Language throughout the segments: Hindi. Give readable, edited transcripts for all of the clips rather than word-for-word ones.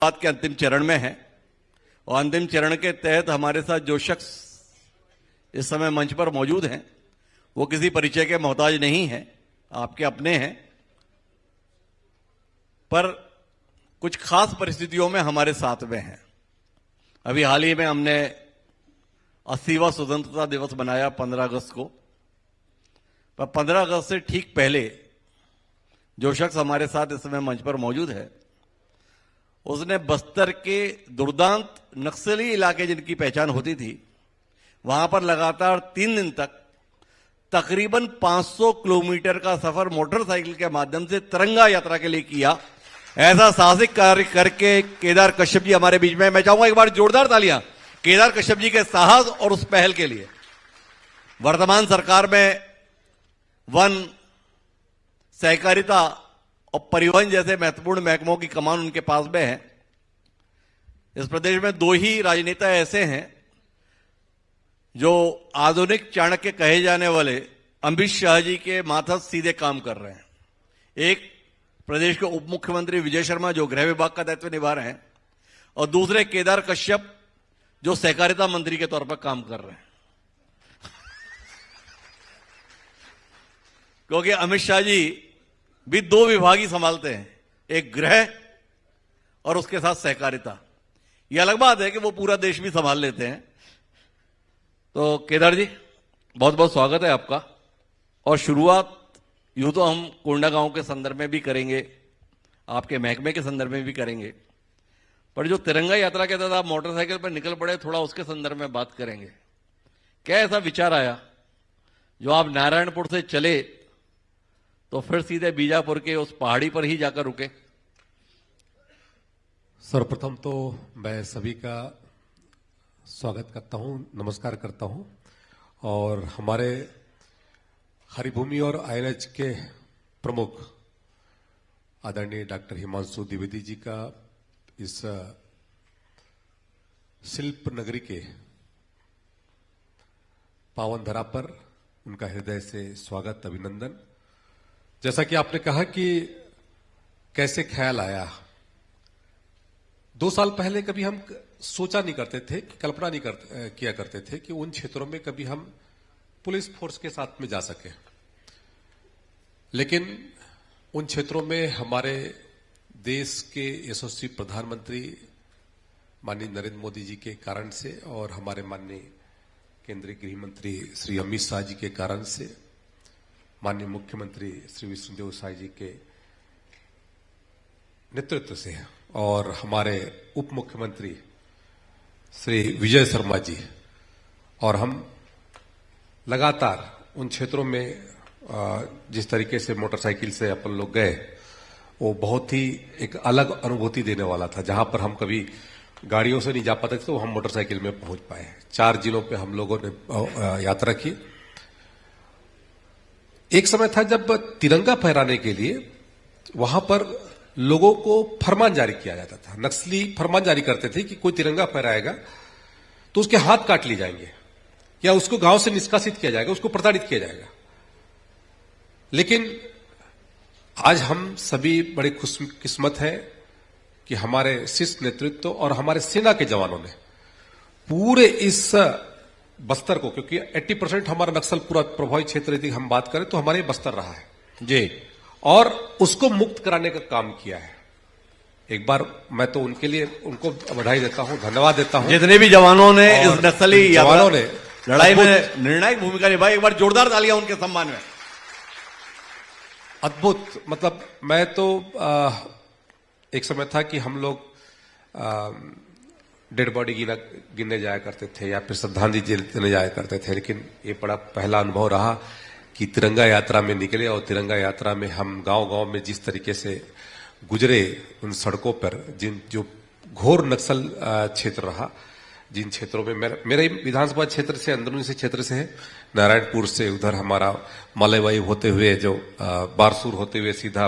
बात के अंतिम चरण में है और अंतिम चरण के तहत हमारे साथ जो शख्स इस समय मंच पर मौजूद हैं वो किसी परिचय के मोहताज नहीं है, आपके अपने हैं, पर कुछ खास परिस्थितियों में हमारे साथ में हैं। अभी हाल ही में हमने 80वां स्वतंत्रता दिवस मनाया 15 अगस्त को, पर 15 अगस्त से ठीक पहले जो शख्स हमारे साथ इस समय मंच पर मौजूद है उसने बस्तर के दुर्दांत नक्सली इलाके जिनकी पहचान होती थी वहां पर लगातार 3 दिन तक तकरीबन 500 किलोमीटर का सफर मोटरसाइकिल के माध्यम से तिरंगा यात्रा के लिए किया। ऐसा साहसिक कार्य करके केदार कश्यप जी हमारे बीच में, मैं चाहूंगा एक बार जोरदार तालियां केदार कश्यप जी के साहस और उस पहल के लिए। वर्तमान सरकार में वन, सहकारिता और परिवहन जैसे महत्वपूर्ण महकमों की कमान उनके पास में है। इस प्रदेश में 2 ही राजनेता ऐसे हैं जो आधुनिक चाणक्य कहे जाने वाले अमित शाह जी के मातहत सीधे काम कर रहे हैं। एक प्रदेश के उप मुख्यमंत्री विजय शर्मा जो गृह विभाग का दायित्व निभा रहे हैं और दूसरे केदार कश्यप जो सहकारिता मंत्री के तौर पर काम कर रहे हैं। क्योंकि अमित शाह जी भी 2 विभाग ही संभालते हैं, एक गृह और उसके साथ सहकारिता। यह अलग बात है कि वो पूरा देश भी संभाल लेते हैं। तो केदार जी बहुत बहुत स्वागत है आपका। और शुरुआत यूं तो हम कोंडागांव के संदर्भ में भी करेंगे, आपके महकमे के संदर्भ में भी करेंगे, पर जो तिरंगा यात्रा के तहत आप मोटरसाइकिल पर निकल पड़े थोड़ा उसके संदर्भ में बात करेंगे। क्या ऐसा विचार आया जो आप नारायणपुर से चले तो फिर सीधे बीजापुर के उस पहाड़ी पर ही जाकर रुके? सर्वप्रथम तो मैं सभी का स्वागत करता हूं, नमस्कार करता हूं और हमारे हरिभूमि और आईएनएच के प्रमुख आदरणीय डॉक्टर हिमांशु द्विवेदी जी का इस शिल्प नगरी के पावन धरा पर उनका हृदय से स्वागत, अभिनंदन। जैसा कि आपने कहा कि कैसे ख्याल आया, 2 साल पहले कभी हम सोचा नहीं करते थे, कल्पना नहीं किया करते थे कि उन क्षेत्रों में कभी हम पुलिस फोर्स के साथ में जा सके। लेकिन उन क्षेत्रों में हमारे देश के यशस्वी प्रधानमंत्री माननीय नरेंद्र मोदी जी के कारण से और हमारे माननीय केंद्रीय गृह मंत्री श्री अमित शाह जी के कारण से, माननीय मुख्यमंत्री श्री विष्णुदेव साय जी के नेतृत्व से और हमारे उप मुख्यमंत्री श्री विजय शर्मा जी और हम लगातार उन क्षेत्रों में जिस तरीके से मोटरसाइकिल से अपन लोग गए वो बहुत ही एक अलग अनुभूति देने वाला था। जहां पर हम कभी गाड़ियों से नहीं जा पाते थे तो हम मोटरसाइकिल में पहुंच पाए। 4 जिलों पे हम लोगों ने यात्रा की। एक समय था जब तिरंगा फहराने के लिए वहां पर लोगों को फरमान जारी किया जाता था। नक्सली फरमान जारी करते थे कि कोई तिरंगा फहराएगा तो उसके हाथ काट लिए जाएंगे या उसको गांव से निष्कासित किया जाएगा, उसको प्रताड़ित किया जाएगा। लेकिन आज हम सभी बड़े खुशकिस्मत हैं कि हमारे शिष्ट नेतृत्व और हमारे सेना के जवानों ने पूरे इस बस्तर को, क्योंकि 80% हमारा नक्सल पूरा प्रभावित क्षेत्र यदि हम बात करें तो हमारे बस्तर रहा है जी, और उसको मुक्त कराने का काम किया है। एक बार मैं तो उनके लिए उनको बधाई देता हूं, धन्यवाद देता हूं। जितने भी जवानों ने इस नक्सली जवानों ने लड़ाई में निर्णायक भूमिका निभाई, एक बार जोरदार तालियां उनके सम्मान में। अद्भुत, मतलब मैं तो एक समय था कि हम लोग डेड बॉडी गिनने जाया करते थे या फिर श्रद्धांजलि देने जाया करते थे, लेकिन ये बड़ा पहला अनुभव रहा कि तिरंगा यात्रा में निकले और तिरंगा यात्रा में हम गांव-गांव में जिस तरीके से गुजरे उन सड़कों पर, जो घोर नक्सल क्षेत्र रहा, जिन क्षेत्रों में मेरे विधानसभा क्षेत्र से, अंदरूनी से क्षेत्र से है, नारायणपुर से उधर हमारा मलयवाई होते हुए जो बारसूर होते हुए सीधा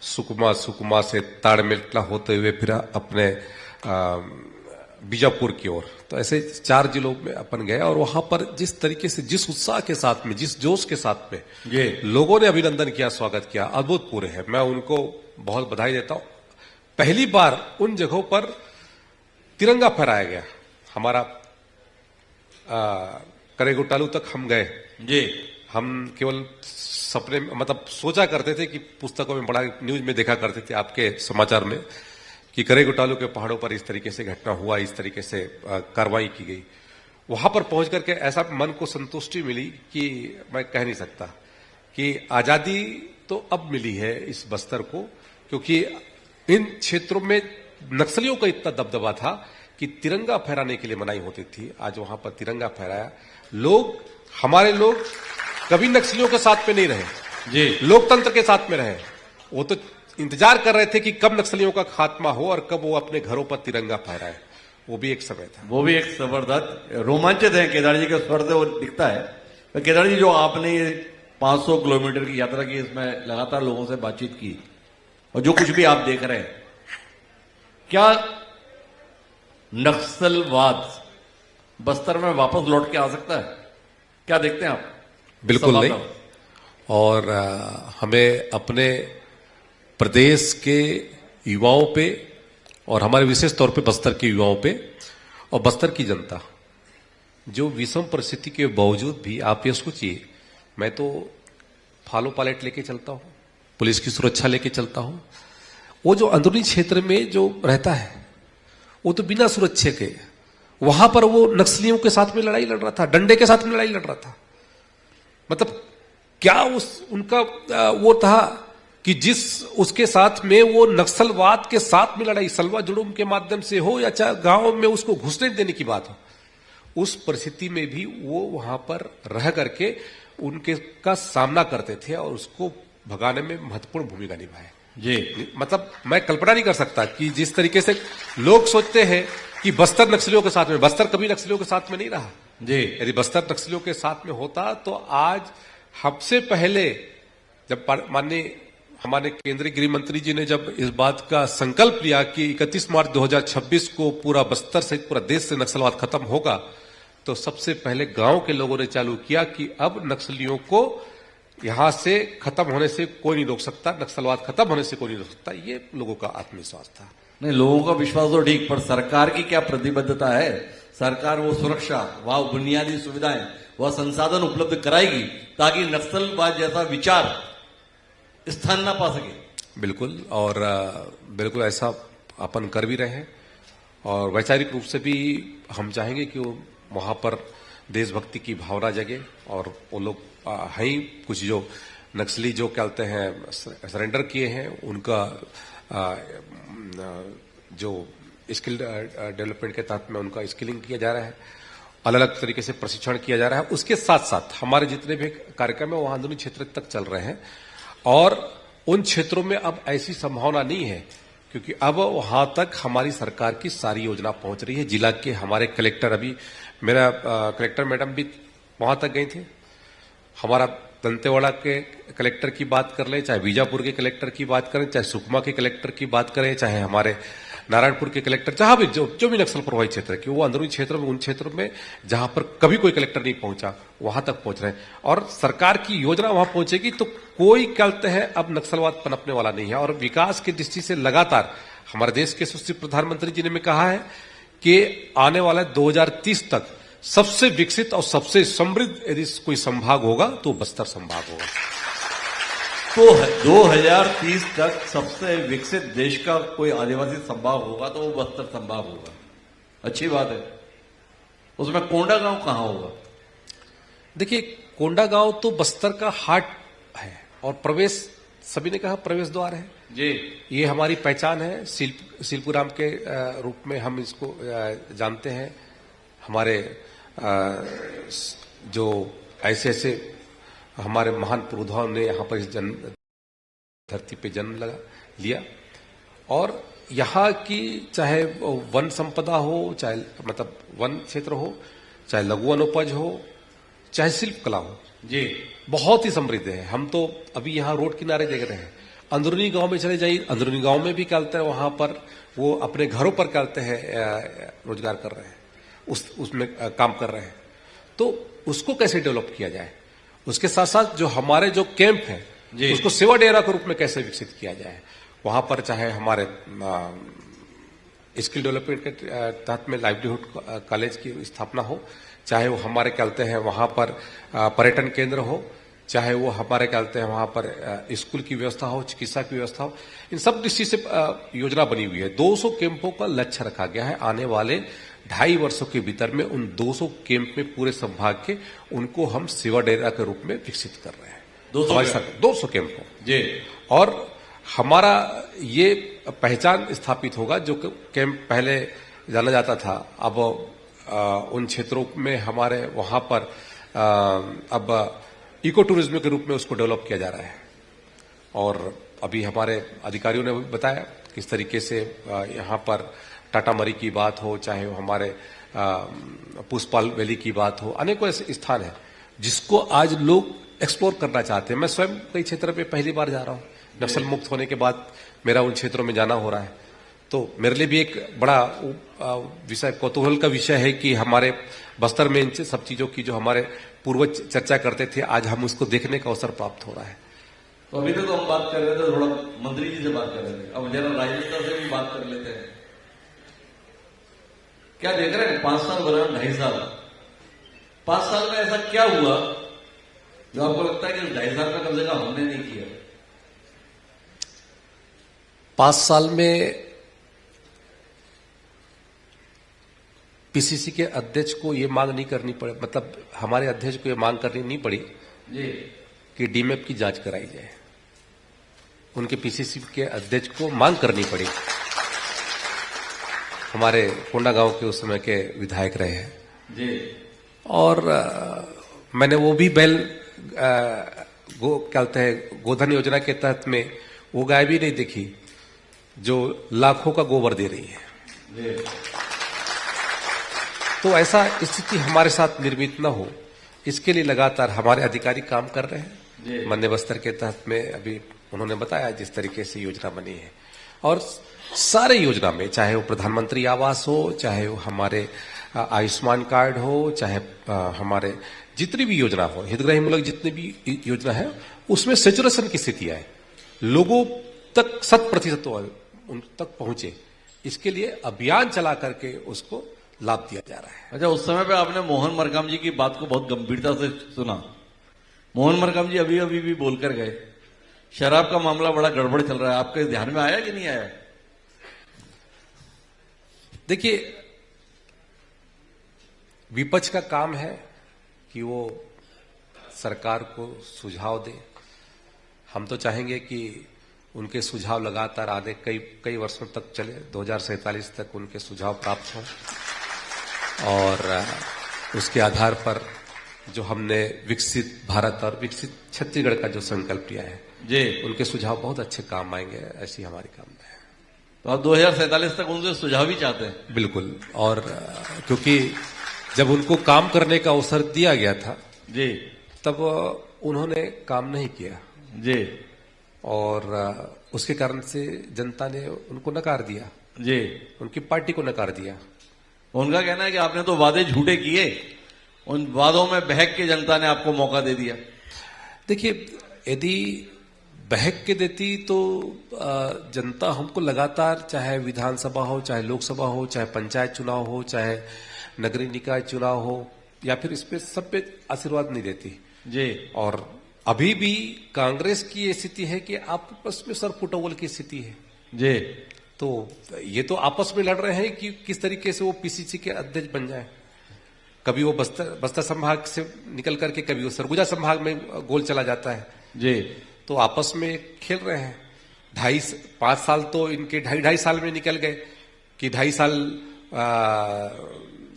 सुकमा से ताड़मेटला होते हुए फिर अपने बीजापुर की ओर, तो ऐसे 4 जिलों में अपन गए और वहां पर जिस तरीके से, जिस उत्साह के साथ में, जिस जोश के साथ में ये लोगों ने अभिनंदन किया, स्वागत किया, अद्भुतपूर्ण है। मैं उनको बहुत बधाई देता हूं। पहली बार उन जगहों पर तिरंगा फहराया गया। हमारा करेगोटालू तक हम गए जी। हम केवल सपने मतलब सोचा करते थे कि पुस्तकों में पढ़ा, न्यूज में देखा करते थे आपके समाचार में कि करेगोटालू के पहाड़ों पर इस तरीके से घटना हुआ, इस तरीके से कार्रवाई की गई। वहां पर पहुंच करके ऐसा मन को संतुष्टि मिली कि मैं कह नहीं सकता कि आजादी तो अब मिली है इस बस्तर को, क्योंकि इन क्षेत्रों में नक्सलियों का इतना दबदबा था कि तिरंगा फहराने के लिए मनाही होती थी। आज वहां पर तिरंगा फहराया। हमारे लोग कभी नक्सलियों के साथ में नहीं रहे जी, लोकतंत्र के साथ में रहे। वो तो इंतजार कर रहे थे कि कब नक्सलियों का खात्मा हो और कब वो अपने घरों पर तिरंगा फहराए। वो भी एक समय था। वो भी एक जबरदस्त रोमांचित है। केदार जी के स्वर से वो दिखता है। तो केदार जी, जो आपने ये 500 किलोमीटर की यात्रा की, इसमें लगातार लोगों से बातचीत की और जो कुछ भी आप देख रहे हैं, क्या नक्सलवाद बस्तर में वापस लौट के आ सकता है? क्या देखते हैं आप? बिल्कुल नहीं। और हमें अपने प्रदेश के युवाओं पे और हमारे विशेष तौर पे बस्तर के युवाओं पे और बस्तर की जनता, जो विषम परिस्थिति के बावजूद भी आप ये सोचिए, मैं तो फॉलो पायलट लेके चलता हूं, पुलिस की सुरक्षा लेके चलता हूं। वो जो अंदरूनी क्षेत्र में जो रहता है वो तो बिना सुरक्षा के, वहां पर वो नक्सलियों के साथ में लड़ाई लड़ रहा था, डंडे के साथ में लड़ाई लड़ रहा था। मतलब क्या उनका वो था कि उसके साथ में वो नक्सलवाद के साथ में लड़ाई सलवा जुड़ूम के माध्यम से हो या चाहे गांव में उसको घुसने देने की बात हो, उस परिस्थिति में भी वो वहां पर रह करके उनके का सामना करते थे और उसको भगाने में महत्वपूर्ण भूमिका निभाए। जी, मतलब मैं कल्पना नहीं कर सकता कि जिस तरीके से लोग सोचते हैं कि बस्तर नक्सलियों के साथ में, बस्तर कभी नक्सलियों के साथ में नहीं रहा। जी, यदि बस्तर नक्सलियों के साथ में होता तो आज हमसे पहले, जब माननीय हमारे केंद्रीय गृह मंत्री जी ने जब इस बात का संकल्प लिया कि 31 मार्च 2026 को पूरा बस्तर सहित पूरा देश से नक्सलवाद खत्म होगा, तो सबसे पहले गांव के लोगों ने चालू किया कि अब नक्सलियों को यहां से खत्म होने से कोई नहीं रोक सकता, नक्सलवाद खत्म होने से कोई नहीं रोक सकता। ये लोगों का आत्मविश्वास था। नहीं, लोगों का विश्वास तो ठीक, पर सरकार की क्या प्रतिबद्धता है? सरकार वो सुरक्षा, वह बुनियादी सुविधाएं, वह संसाधन उपलब्ध कराएगी ताकि नक्सलवाद जैसा विचार स्थान ना पा सके। बिल्कुल, और बिल्कुल ऐसा अपन कर भी रहे हैं और वैचारिक रूप से भी हम चाहेंगे कि वहां पर देशभक्ति की भावना जगे और वो लोग है ही कुछ जो नक्सली जो कहते हैं सरेंडर किए हैं, उनका जो स्किल डेवलपमेंट के तहत में उनका स्किलिंग किया जा रहा है, अलग अलग तरीके से प्रशिक्षण किया जा रहा है। उसके साथ साथ हमारे जितने भी कार्यक्रम है वो अंदरूनी क्षेत्र तक चल रहे हैं और उन क्षेत्रों में अब ऐसी संभावना नहीं है, क्योंकि अब वहां तक हमारी सरकार की सारी योजना पहुंच रही है। जिला के हमारे कलेक्टर, अभी मेरा कलेक्टर मैडम भी वहां तक गई थी। हमारा दंतेवाड़ा के कलेक्टर की बात कर ले, चाहे बीजापुर के कलेक्टर की बात करें, चाहे सुकमा के कलेक्टर की बात करें, चाहे हमारे नारायणपुर के कलेक्टर, जहां भी जो भी नक्सल प्रभावित क्षेत्र है, वो अंदरूनी क्षेत्र में, उन क्षेत्रों में जहां पर कभी कोई कलेक्टर नहीं पहुंचा, वहां तक पहुंच रहे हैं और सरकार की योजना वहां पहुंचेगी तो कोई कहते हैं अब नक्सलवाद पनपने वाला नहीं है। और विकास की दृष्टि से लगातार हमारे देश के सुश्री प्रधानमंत्री जी ने कहा है कि आने वाला 2030 तक सबसे विकसित और सबसे समृद्ध यदि कोई संभाग होगा तो बस्तर संभाग होगा। तो 2030 तक सबसे विकसित देश का कोई आदिवासी संभाग होगा तो वो बस्तर संभाग होगा। अच्छी बात है। उसमें कोंडा गांव कहां होगा? देखिए, कोंडा गांव तो बस्तर का हार्ट है और प्रवेश, सभी ने कहा प्रवेश द्वार है जी। ये हमारी पहचान है, शिल्पूराम के रूप में हम इसको जानते हैं। हमारे जो ऐसे ऐसे हमारे महान पुरुषों ने यहाँ पर इस धरती पे जन्म लिया और यहाँ की चाहे वन संपदा हो, चाहे मतलब वन क्षेत्र हो, चाहे लघु वनोपज हो, चाहे शिल्प कला हो जी, बहुत ही समृद्ध है। हम तो अभी यहाँ रोड किनारे देख रहे हैं, अंदरूनी गांव में चले जाइए, अंदरूनी गांव में भी कहते हैं, वहां पर वो अपने घरों पर कहते हैं रोजगार कर रहे हैं, उसमें काम कर रहे हैं। तो उसको कैसे डेवलप किया जाए, उसके साथ साथ जो हमारे जो कैंप है उसको सेवा डेरा के रूप में कैसे विकसित किया जाए, वहां पर चाहे हमारे स्किल डेवलपमेंट के तहत में लाइवलीहुड कॉलेज की स्थापना हो, चाहे वो हमारे कहते हैं वहां पर पर्यटन केंद्र हो, चाहे वो हमारे कहते हैं वहां पर स्कूल की व्यवस्था हो, चिकित्सा की व्यवस्था हो, इन सब दृष्टि से योजना बनी हुई है। 200 कैंपों का लक्ष्य रखा गया है। आने वाले 2.5 वर्षों के भीतर में उन 200 कैंप में पूरे संभाग के उनको हम सेवा डेरा के रूप में विकसित कर रहे हैं। 200 कैंपों जी। और हमारा ये पहचान स्थापित होगा, जो कैंप पहले जाना जाता था, अब उन क्षेत्रों में हमारे वहां पर अब इको टूरिज्म के रूप में उसको डेवलप किया जा रहा है। और अभी हमारे अधिकारियों ने बताया किस तरीके से यहाँ पर टाटा मरी की बात हो, चाहे वो हमारे पुष्पाल वैली की बात हो, अनेकों ऐसे स्थान है जिसको आज लोग एक्सप्लोर करना चाहते हैं। मैं स्वयं कई क्षेत्र पे पहली बार जा रहा हूँ, नक्सल मुक्त होने के बाद मेरा उन क्षेत्रों में जाना हो रहा है, तो मेरे लिए भी एक बड़ा विषय, कौतूहल का विषय है कि हमारे बस्तर में इन सब चीजों की जो हमारे पूर्वज चर्चा करते थे, आज हम उसको देखने का अवसर प्राप्त हो रहा है। तो अभी तक तो हम बात कर रहे थे, थोड़ा मंत्री जी से बात कर रहे थे, अब जरा राजनेता से भी बात कर लेते हैं। क्या देख रहे हैं, 5 साल बना, 2.5 साल, 5 साल में ऐसा क्या हुआ जो आपको लगता है कि 2.5 साल में कम से कम हमने नहीं किया? 5 साल में पीसीसी के अध्यक्ष को ये मांग नहीं करनी पड़े, मतलब हमारे अध्यक्ष को ये मांग करनी नहीं पड़ी जी कि डीमैप की जांच कराई जाए। उनके पीसीसी के अध्यक्ष को मांग करनी पड़ी। हमारे कोंडागांव के उस समय के विधायक रहे हैं जी। और मैंने वो भी बैल क्या कहते हैं गोधन योजना के तहत में वो गाय भी नहीं देखी जो लाखों का गोबर दे रही है जी। तो ऐसा स्थिति हमारे साथ निर्मित न हो, इसके लिए लगातार हमारे अधिकारी काम कर रहे हैं। मन्य बस्तर के तहत में अभी उन्होंने बताया जिस तरीके से योजना बनी है, और सारे योजना में चाहे वो प्रधानमंत्री आवास हो, चाहे वो हमारे आयुष्मान कार्ड हो, चाहे हमारे जितनी भी योजना हो, हितग्राही मूलक जितनी भी योजना है, उसमें सेचुरेशन की स्थिति आए, लोगों तक 100% उन तक पहुंचे, इसके लिए अभियान चला करके उसको लाभ दिया जा रहा है। अच्छा, उस समय पे आपने मोहन मरकाम जी की बात को बहुत गंभीरता से सुना। मोहन मरकाम जी अभी अभी भी बोलकर गए, शराब का मामला बड़ा गड़बड़ चल रहा है, आपके ध्यान में आया कि नहीं आया? देखिए, विपक्ष का काम है कि वो सरकार को सुझाव दे। हम तो चाहेंगे कि उनके सुझाव लगातार आने कई वर्षों तक चले, 2047 तक उनके सुझाव प्राप्त हों, और उसके आधार पर जो हमने विकसित भारत और विकसित छत्तीसगढ़ का जो संकल्प लिया है जी, उनके सुझाव बहुत अच्छे काम आएंगे, ऐसी हमारी कामना है। तो आप 2047 तक उनसे सुझाव ही चाहते हैं? बिल्कुल, और क्योंकि जब उनको काम करने का अवसर दिया गया था जी, तब उन्होंने काम नहीं किया जी, और उसके कारण से जनता ने उनको नकार दिया जी, उनकी पार्टी को नकार दिया। उनका कहना है कि आपने तो वादे झूठे किए, उन वादों में बहक के जनता ने आपको मौका दे दिया। देखिए, यदि बहक के देती तो जनता हमको लगातार, चाहे विधानसभा हो, चाहे लोकसभा हो, चाहे पंचायत चुनाव हो, चाहे नगरीय निकाय चुनाव हो, या फिर इस पे सब पे आशीर्वाद नहीं देती जी। और अभी भी कांग्रेस की ये स्थिति है कि आपस में सर फुटबॉल की स्थिति है जी। तो ये तो आपस में लड़ रहे हैं कि किस तरीके से वो पीसीसी के अध्यक्ष बन जाए। कभी वो बस्तर संभाग से निकल करके कभी वो सरगुजा संभाग में गोल चला जाता है जी। तो आपस में खेल रहे हैं। 5 साल तो इनके 2.5 साल में निकल गए कि 2.5 साल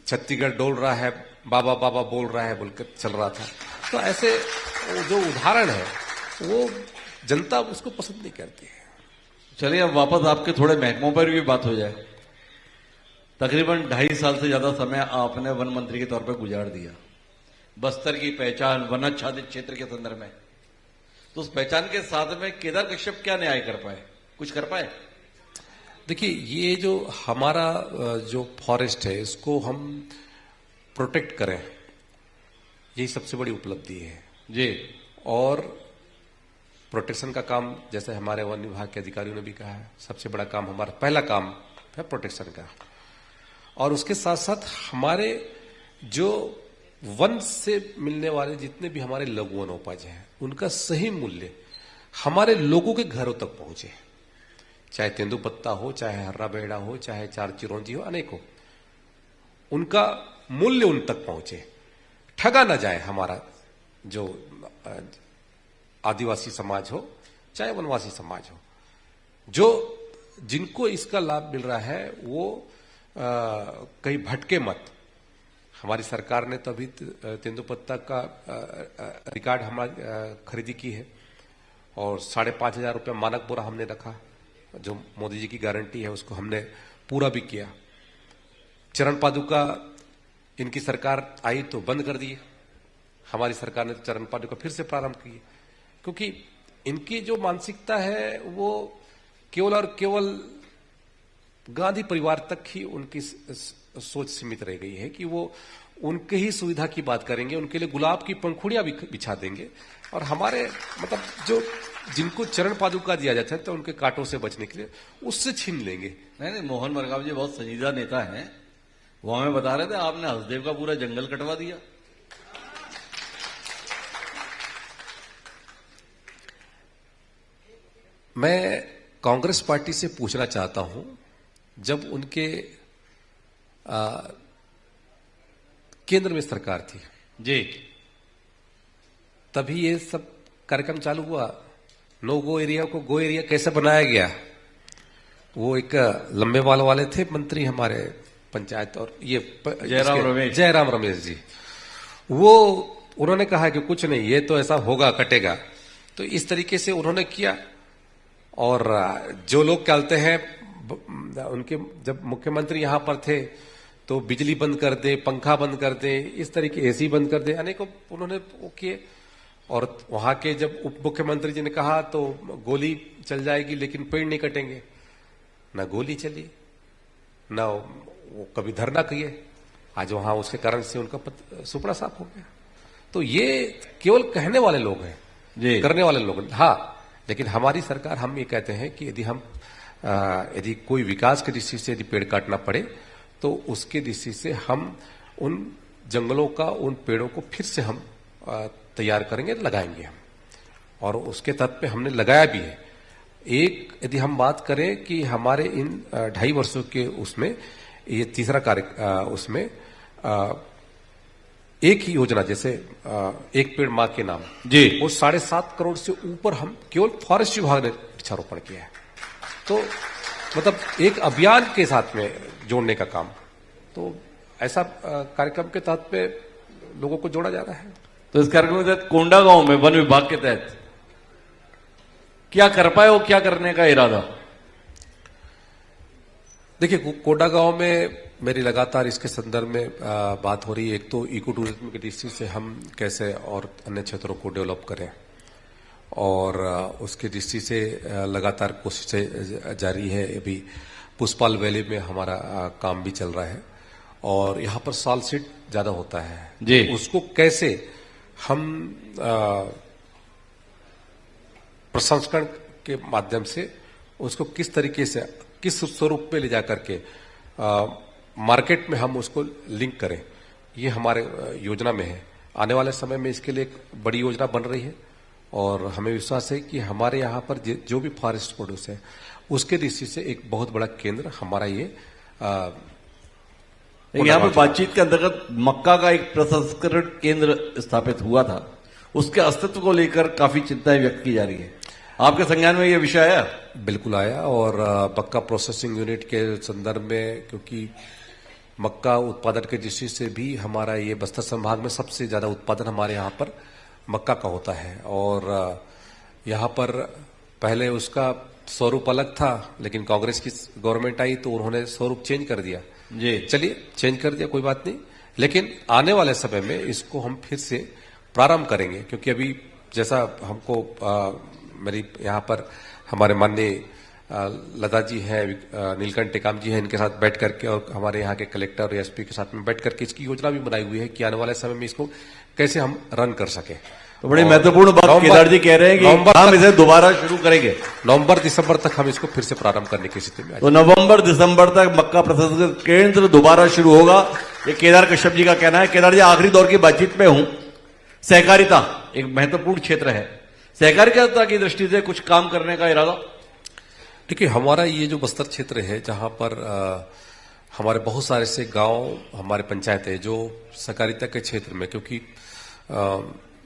छत्तीसगढ़ डोल रहा है, बाबा बाबा बोल रहा है बोलकर चल रहा था। तो ऐसे जो उदाहरण है वो जनता उसको पसंद नहीं करती है। चलिए, अब वापस आपके थोड़े महकमों पर भी बात हो जाए। तकरीबन 2.5 साल से ज्यादा समय आपने वन मंत्री के तौर पर गुजार दिया। बस्तर की पहचान वनाच्छादित क्षेत्र के संदर्भ में, तो उस पहचान के साथ में केदार कश्यप क्या न्याय कर पाए, कुछ कर पाए? देखिए, ये जो हमारा जो फॉरेस्ट है इसको हम प्रोटेक्ट करें, यही सबसे बड़ी उपलब्धि है जी। और प्रोटेक्शन का काम, जैसे हमारे वन विभाग के अधिकारियों ने भी कहा है, सबसे बड़ा काम हमारा पहला काम है प्रोटेक्शन का। और उसके साथ साथ हमारे जो वन से मिलने वाले जितने भी हमारे लघु वनोपज हैं, उनका सही मूल्य हमारे लोगों के घरों तक पहुंचे, चाहे तेंदुपत्ता हो, चाहे हर्रा बेड़ा हो, चाहे चार चिरौंजी हो, अनेक हो, उनका मूल्य उन तक पहुंचे, ठगा ना जाए हमारा जो आदिवासी समाज हो चाहे वनवासी समाज हो। जो जिनको इसका लाभ मिल रहा है वो कहीं भटके मत। हमारी सरकार ने तो अभी तेंदुपत्ता का रिकॉर्ड हमारी खरीदी की है और 5,500 रुपये मानक बोरा हमने रखा, जो मोदी जी की गारंटी है उसको हमने पूरा भी किया। चरण पादुका इनकी सरकार आई तो बंद कर दिए, हमारी सरकार ने चरण पादुका फिर से प्रारंभ की, क्योंकि इनकी जो मानसिकता है वो केवल और केवल गांधी परिवार तक ही उनकी सोच सीमित रह गई है कि वो उनके ही सुविधा की बात करेंगे, उनके लिए गुलाब की पंखुड़ियां भी बिछा देंगे और हमारे मतलब जो जिनको चरण पादुका दिया जाता है तो उनके कांटों से बचने के लिए उससे छीन लेंगे। नहीं, मोहन मरकाम जी बहुत संजीदा नेता हैं, वो हमें बता रहे थे आपने हसदेव का पूरा जंगल कटवा दिया। मैं कांग्रेस पार्टी से पूछना चाहता हूं, जब उनके केंद्र में सरकार थी जी, तभी ये सब कार्यक्रम चालू हुआ। नो गो एरिया को गो एरिया कैसे बनाया गया? वो एक लंबे बाल वाले थे मंत्री हमारे पंचायत और ये जयराम रमेश जी, वो उन्होंने कहा कि कुछ नहीं, ये तो ऐसा होगा, कटेगा। तो इस तरीके से उन्होंने किया और जो लोग कहते हैं उनके जब मुख्यमंत्री यहां पर थे तो बिजली बंद कर दे, पंखा बंद कर दे, इस तरीके एसी बंद कर दे, अनेकों उन्होंने वो किए। और वहां के जब उप मुख्यमंत्री जी ने कहा तो गोली चल जाएगी लेकिन पेड़ नहीं कटेंगे, ना गोली चली ना वो कभी धरना किए। आज वहां उसके कारण से उनका सुपड़ा साफ हो गया। तो ये केवल कहने वाले लोग हैं जी, करने वाले लोग हैं। हाँ, लेकिन हमारी सरकार, हम ये कहते हैं कि यदि कोई विकास की दृष्टि से यदि पेड़ काटना पड़े तो उसके दृष्टि से हम उन जंगलों का, उन पेड़ों को फिर से हम तैयार करेंगे, लगाएंगे हम, और उसके तहत पे हमने लगाया भी है। एक यदि हम बात करें कि हमारे इन 2.5 वर्षों के उसमें ये तीसरा कार्य उसमें एक ही योजना, जैसे एक पेड़ मां के नाम जी, वो 7.5 करोड़ से ऊपर हम केवल फॉरेस्ट विभाग ने वृक्षारोपण किया है। तो मतलब एक अभियान के साथ में जोड़ने का काम, तो ऐसा कार्यक्रम के तहत पे लोगों को जोड़ा जा रहा है। तो इस कार्यक्रम के तहत कोंडागांव में वन विभाग के तहत क्या कर पाए और क्या करने का इरादा? देखिए, कोंडागांव में मेरी लगातार इसके संदर्भ में बात हो रही है। एक तो इको टूरिज्म की दृष्टि से हम कैसे और अन्य क्षेत्रों को डेवलप करें, और उसकी दृष्टि से लगातार कोशिशें जारी है। अभी पुष्पाल वैली में हमारा काम भी चल रहा है और यहाँ पर साल सीड ज्यादा होता है जी, उसको कैसे हम प्रसंस्करण के माध्यम से उसको किस तरीके से, किस स्वरूप में ले जाकर के मार्केट में हम उसको लिंक करें, ये हमारे योजना में है। आने वाले समय में इसके लिए एक बड़ी योजना बन रही है और हमें विश्वास है कि हमारे यहाँ पर जो भी फॉरेस्ट प्रोड्यूस है उसके दृष्टि से एक बहुत बड़ा केंद्र हमारा ये यहाँ पर बातचीत के अंतर्गत मक्का का एक प्रसंस्करण केंद्र स्थापित हुआ था, उसके अस्तित्व को लेकर काफी चिंताएं व्यक्त की जा रही है। आपके संज्ञान में यह विषय आया? बिल्कुल आया, और मक्का प्रोसेसिंग यूनिट के संदर्भ में, क्योंकि मक्का उत्पादन की दृष्टि से भी हमारा ये बस्तर संभाग में सबसे ज्यादा उत्पादन हमारे यहाँ पर मक्का का होता है। और यहाँ पर पहले उसका स्वरूप अलग था, लेकिन कांग्रेस की गवर्नमेंट आई तो उन्होंने स्वरूप चेंज कर दिया जी। चलिए, चेंज कर दिया, कोई बात नहीं, लेकिन आने वाले समय में इसको हम फिर से प्रारंभ करेंगे। क्योंकि अभी जैसा हमको मेरी यहाँ पर हमारे माननीय लता जी हैं, नीलकंठ टेकाम जी हैं, इनके साथ बैठ करके और हमारे यहाँ के कलेक्टर और एसपी के साथ में बैठ करके इसकी योजना भी बनाई हुई है कि आने वाले समय में इसको कैसे हम रन कर सके। तो बड़ी महत्वपूर्ण बात नवंबर- केदार जी कह रहे हैं कि नवंबर हम तक- इसे दोबारा शुरू करेंगे। नवंबर दिसंबर तक हम इसको फिर से प्रारंभ करने की स्थिति में आ तो नवंबर दिसंबर तक मक्का प्रसंस्करण केंद्र दोबारा शुरू होगा, ये केदार कश्यप जी का कहना है। केदार जी, आखिरी दौर की बातचीत में हूं। सहकारिता एक महत्वपूर्ण क्षेत्र है, सहकारिता की दृष्टि से कुछ काम करने का इरादा? देखिए, हमारा ये जो बस्तर क्षेत्र है जहां पर हमारे बहुत सारे से गांव, हमारे पंचायत है जो सहकारिता के क्षेत्र में, क्योंकि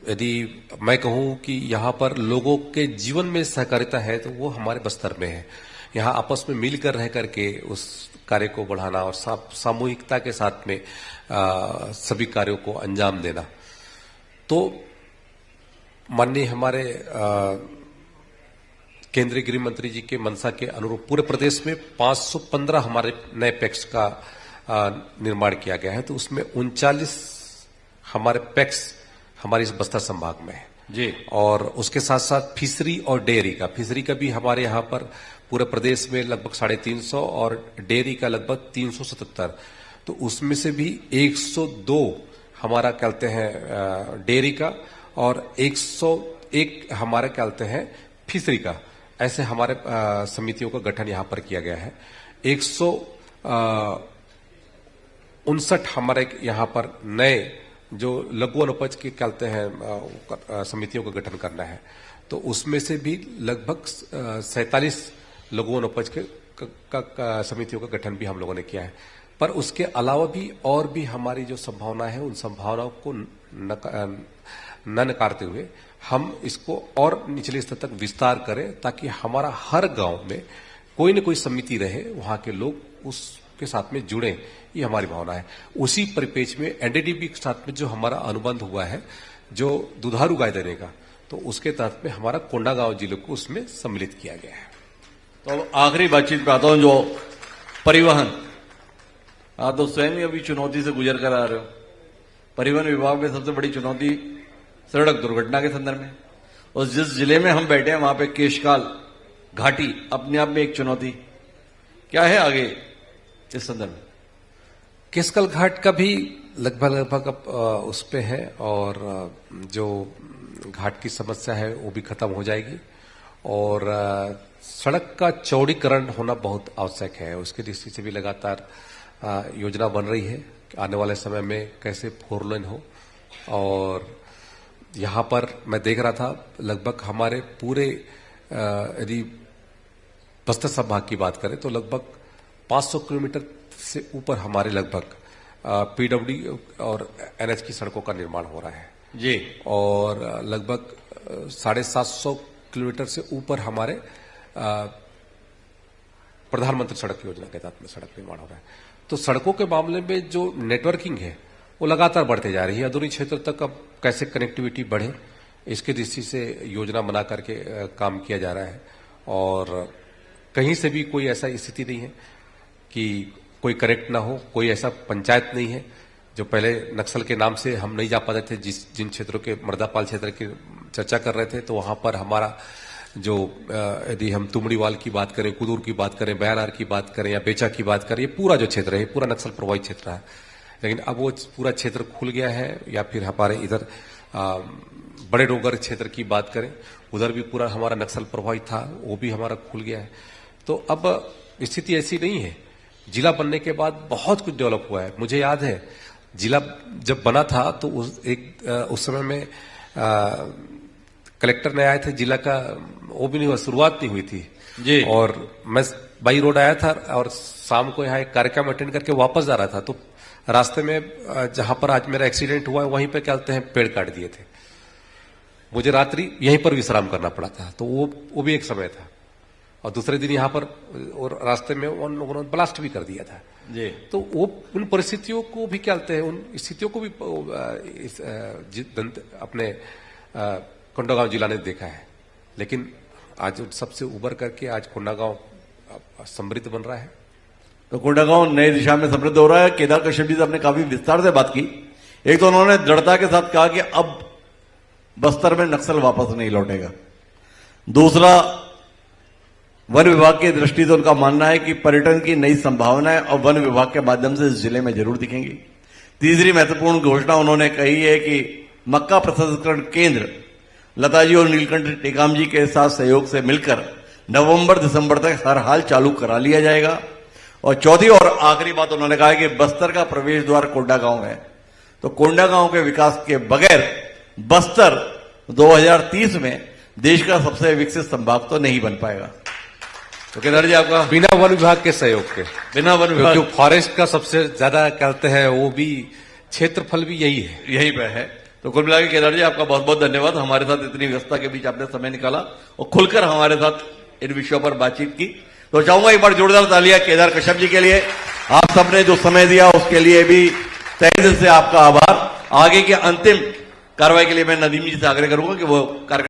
यदि मैं कहूं कि यहां पर लोगों के जीवन में सहकारिता है तो वो हमारे बस्तर में है। यहां आपस में मिलकर रह करके उस कार्य को बढ़ाना और सामूहिकता के साथ में सभी कार्यों को अंजाम देना। तो माननीय हमारे केंद्रीय गृह मंत्री जी के मंशा के अनुरूप पूरे प्रदेश में 515 हमारे नए पैक्स का निर्माण किया गया है। तो उसमें 39 हमारे पैक्स हमारे इस बस्तर संभाग में है जी। और उसके साथ साथ फिशरी और डेयरी का भी हमारे यहाँ पर पूरे प्रदेश में लगभग 350 और डेयरी का लगभग 377। तो उसमें से भी 102 हमारा कहते हैं डेयरी का और 101 हमारे कहते हैं फिशरी का। ऐसे हमारे समितियों का गठन यहां पर किया गया है। 159 हमारे यहां पर नए जो लघु वनोपज के कहते हैं समितियों का गठन करना है। तो उसमें से भी लगभग 47 लघु वनोपज के समितियों का गठन भी हम लोगों ने किया है। पर उसके अलावा भी और भी हमारी जो संभावना है उन संभावनाओं को न नकारते हुए हम इसको और निचले स्तर तक विस्तार करें ताकि हमारा हर गांव में कोई न कोई समिति रहे, वहां के लोग उसके साथ में जुड़े, ये हमारी भावना है। उसी परिपेक्ष में एनडीडीबी के साथ में जो हमारा अनुबंध हुआ है जो दुधारू गाय देने का, तो उसके तहत में हमारा कोंडागांव जिले को उसमें सम्मिलित किया गया है। तो अब आखिरी बातचीत पे आता हूं, जो परिवहन, आप तो स्वयं ही अभी चुनौती से गुजर कर आ रहे हो। परिवहन विभाग में सबसे बड़ी चुनौती सड़क दुर्घटना के संदर्भ में, और जिस जिले में हम बैठे हैं वहां पे केशकाल घाटी अपने आप में एक चुनौती, क्या है आगे इस संदर्भ में? केशकाल घाट का भी लगभग उस पे है और जो घाट की समस्या है वो भी खत्म हो जाएगी और सड़क का चौड़ीकरण होना बहुत आवश्यक है। उसकी दृष्टि से भी लगातार योजना बन रही है आने वाले समय में कैसे 4 लेन हो। और यहां पर मैं देख रहा था लगभग हमारे पूरे यदि बस्तर संभाग की बात करें तो लगभग 500 किलोमीटर से ऊपर हमारे लगभग पीडब्ल्यू और एनएच की सड़कों का निर्माण हो रहा है जी। और लगभग 750 किलोमीटर से ऊपर हमारे प्रधानमंत्री सड़क योजना के तहत में सड़क निर्माण हो रहा है। तो सड़कों के मामले में जो नेटवर्किंग है वो लगातार बढ़ते जा रही है। अधूरी क्षेत्र तक अब कैसे कनेक्टिविटी बढ़े, इसकी दृष्टि से योजना बना करके काम किया जा रहा है। और कहीं से भी कोई ऐसा स्थिति नहीं है कि कोई करेक्ट ना हो, कोई ऐसा पंचायत नहीं है जो पहले नक्सल के नाम से हम नहीं जा पाते थे। जिन क्षेत्रों के मर्दापाल क्षेत्र की चर्चा कर रहे थे तो वहां पर हमारा जो यदि हम तुमड़ीवाल की बात करें, कुदूर की बात करें, बयानार की बात करें या बेचा की बात करें, ये पूरा जो क्षेत्र है पूरा नक्सल प्रभावित क्षेत्र है। लेकिन अब वो पूरा क्षेत्र खुल गया है। या फिर हमारे इधर बड़े डोंगर क्षेत्र की बात करें, उधर भी पूरा हमारा नक्सल प्रभावित था, वो भी हमारा खुल गया है। तो अब स्थिति ऐसी नहीं है। जिला बनने के बाद बहुत कुछ डेवलप हुआ है। मुझे याद है जिला जब बना था तो उस समय में कलेक्टर नए आए थे, जिला का वो भी नहीं हुआ, शुरुआत नहीं हुई थी जी। और मैं बाई रोड आया था और शाम को यहाँ एक कार्यक्रम अटेंड करके वापस जा रहा था तो रास्ते में जहां पर आज मेरा एक्सीडेंट हुआ है वहीं पे क्या कहते हैं पेड़ काट दिए थे। मुझे रात्रि यहीं पर विश्राम करना पड़ा था। तो वो भी एक समय था। और दूसरे दिन यहाँ पर और रास्ते में उन लोगों ने ब्लास्ट भी कर दिया था जी। तो वो उन परिस्थितियों को भी क्या कहते हैं, उन स्थितियों को भी अपने कोंडागांव जिला ने देखा है। लेकिन आज सबसे उबर करके आज कोंडागांव समृद्ध बन रहा है। तो कोंडागांव नई दिशा में समृद्ध हो रहा है। केदार कश्यप जी से आपने काफी विस्तार से बात की। एक तो उन्होंने दृढ़ता के साथ कहा कि अब बस्तर में नक्सल वापस नहीं लौटेगा। दूसरा, वन विभाग की दृष्टि से उनका मानना है कि पर्यटन की नई संभावनाएं और वन विभाग के माध्यम से इस जिले में जरूर दिखेंगी। तीसरी महत्वपूर्ण घोषणा उन्होंने कही है कि मक्का प्रसंस्करण केंद्र लता जी और नीलकंठ टेकाम जी के साथ सहयोग से मिलकर नवंबर दिसंबर तक हर हाल चालू करा लिया जाएगा। और चौथी और आखिरी बात उन्होंने कहा है कि बस्तर का प्रवेश द्वार कोंडागांव है, तो कोंडागांव के विकास के बगैर बस्तर 2030 में देश का सबसे विकसित संभाग तो नहीं बन पाएगा। तो केदार जी आपका बिना वन विभाग के सहयोग के, बिना वन विभाग क्योंकि फॉरेस्ट का सबसे ज्यादा कहते हैं, वो भी क्षेत्रफल भी यही है, यहीं पे है। तो कुल मिलाकर केदार जी आपका बहुत बहुत धन्यवाद, हमारे साथ इतनी व्यस्तता के बीच आपने समय निकाला और खुलकर हमारे साथ इन विषयों पर बातचीत की। तो चाहूंगा एक बार जोरदार तालियां केदार कश्यप जी के लिए। आप सबने जो समय दिया उसके लिए भी तहे दिल से आपका आभार। आगे की अंतिम कार्रवाई के लिए मैं नदीम जी से आग्रह करूंगा कि वो कार्यक्रम